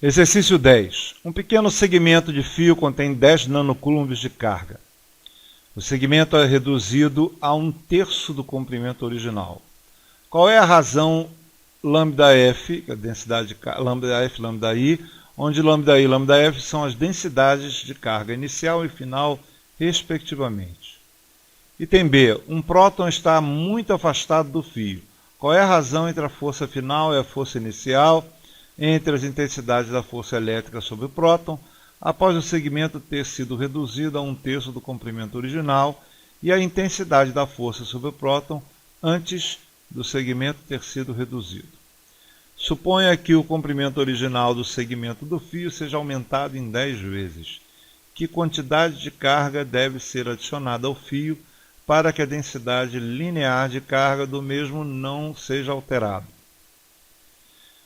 Exercício 10. Um pequeno segmento de fio contém 10 nanocoulombs de carga. O segmento é reduzido a 1/3 do comprimento original. Qual é a razão lambda-f, a densidade de lambda-f e lambda-i, onde lambda-i e lambda-f são as densidades de carga inicial e final, respectivamente? Item B. Um próton está muito afastado do fio. Qual é a razão entre a força final e a força inicial, entre as intensidades da força elétrica sobre o próton, após o segmento ter sido reduzido a 1/3 do comprimento original, e a intensidade da força sobre o próton antes do segmento ter sido reduzido? Suponha que o comprimento original do segmento do fio seja aumentado em 10 vezes. Que quantidade de carga deve ser adicionada ao fio para que a densidade linear de carga do mesmo não seja alterada?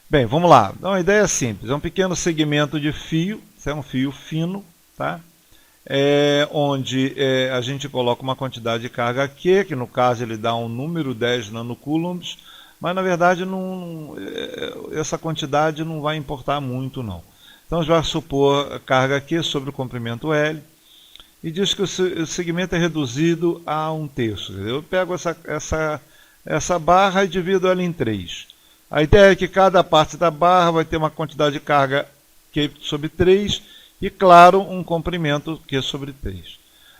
Bem, vamos lá. Então, a ideia é simples. É um pequeno segmento de fio, isso é um fio fino, tá? Onde a gente coloca uma quantidade de carga Q, que no caso ele dá um número 10 nanocoulombs, mas na verdade essa quantidade não vai importar muito, não. Então a gente vai supor a carga Q sobre o comprimento L, e diz que o segmento é reduzido a 1/3. Eu pego essa barra e divido ela em 3. A ideia é que cada parte da barra vai ter uma quantidade de carga Q sobre 3 e, claro, um comprimento Q sobre 3.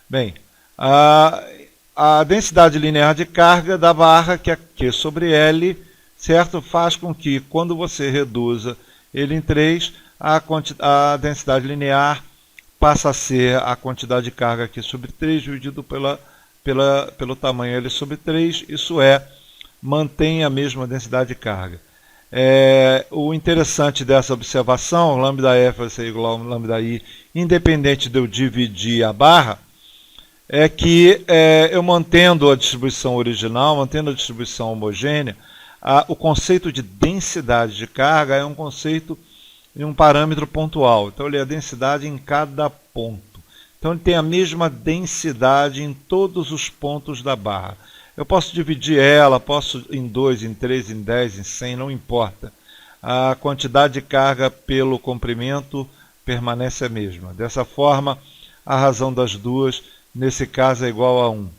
Bem, a densidade linear de carga da barra, que é Q sobre L, certo? Faz com que, quando você reduza ele em 3, a densidade linear passa a ser a quantidade de carga Q sobre 3 dividido pelo tamanho L sobre 3, isso é, mantém a mesma densidade de carga. O interessante dessa observação, lambda-f vai ser igual a lambda-i, independente de eu dividir a barra, é que eu mantendo a distribuição original, mantendo a distribuição homogênea, o conceito de densidade de carga é um conceito de um parâmetro pontual. Então ele é a densidade em cada ponto. Então ele tem a mesma densidade em todos os pontos da barra. Eu posso dividir ela, posso em 2, em 3, em 10, em 100, não importa. A quantidade de carga pelo comprimento permanece a mesma. Dessa forma, a razão das duas, nesse caso, é igual a 1.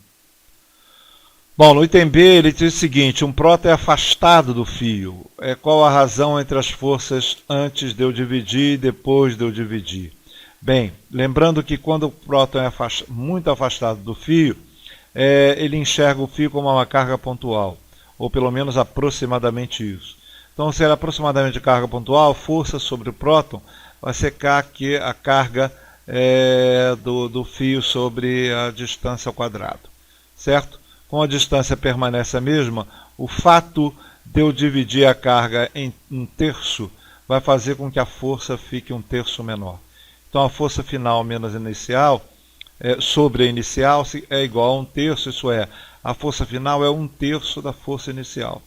Bom, no item B, ele diz o seguinte: um próton é afastado do fio. Qual a razão entre as forças antes de eu dividir e depois de eu dividir? Bem, lembrando que quando o próton é muito afastado do fio, ele enxerga o fio como uma carga pontual, ou pelo menos aproximadamente isso. Então, se é aproximadamente carga pontual, força sobre o próton vai ser a carga do fio sobre a distância ao quadrado, certo? Como a distância permanece a mesma, o fato de eu dividir a carga em 1/3 vai fazer com que a força fique 1/3 menor. Então, a força final menos inicial sobre a inicial é igual a 1/3, isso é, a força final é 1/3 da força inicial.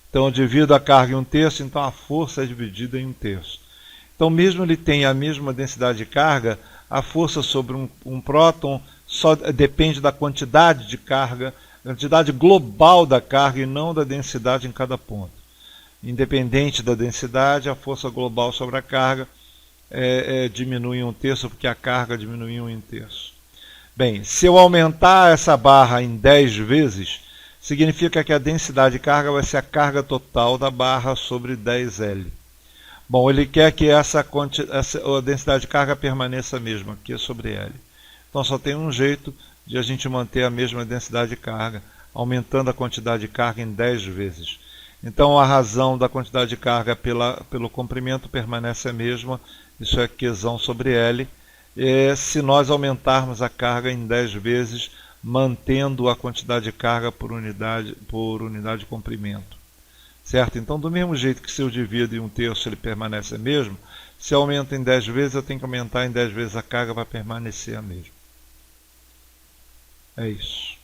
Então, eu divido a carga em 1/3, então a força é dividida em 1/3. Então, mesmo ele tenha a mesma densidade de carga, a força sobre um próton só depende da quantidade de carga, a quantidade global da carga e não da densidade em cada ponto. Independente da densidade, a força global sobre a carga diminui em 1/3, porque a carga diminuiu em 1/3. Bem, se eu aumentar essa barra em 10 vezes, significa que a densidade de carga vai ser a carga total da barra sobre 10L. Bom, ele quer que a densidade de carga permaneça a mesma, Q sobre L. Então só tem um jeito de a gente manter a mesma densidade de carga, aumentando a quantidade de carga em 10 vezes. Então a razão da quantidade de carga pelo comprimento permanece a mesma, isso é Qzão sobre L. Se nós aumentarmos a carga em 10 vezes, mantendo a quantidade de carga por unidade de comprimento. Certo? Então, do mesmo jeito que se eu divido em 1/3 ele permanece a mesmo, se eu aumento em 10 vezes, eu tenho que aumentar em 10 vezes a carga para permanecer a mesma. É isso.